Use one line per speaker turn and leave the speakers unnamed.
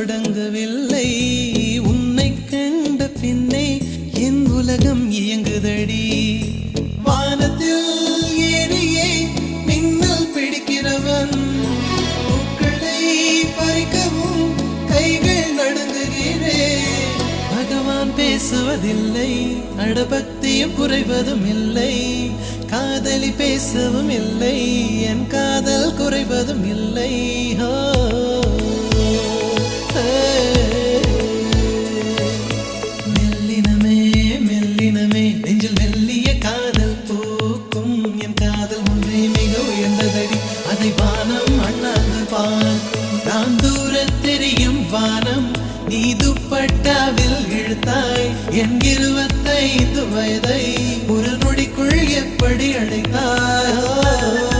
தொடங்கவில்லை உன்னை கண்ட பின்னே என் உலகம் இயங்குதடி வானத்தில் ஏறியே மின்னல் பிடிக்கிறவன் பூக்களை பறிக்கவும் கைகள் நடுங்குகிறேன் பகவான் பேசுவதில்லை அடபக்தியும் குறைவதும் இல்லை காதலி பேசவும் இல்லை என் காதல் குறைவதும் இல்லை மெல்லினமே மெல்லினமே நெஞ்சில் மெல்லிய காதல் பூக்கும் என் காதல் ஒன்றே மிக உயர்ந்ததடி அதை வானம் அண்ணாந்து பார்க்கும் நான் தூர தெரியும் வானம் நீ துப்பட்டாவில் இழுத்தாய் என் 25 வயதை ஒரு நொடிக்குள் எப்படி அடைத்தாய்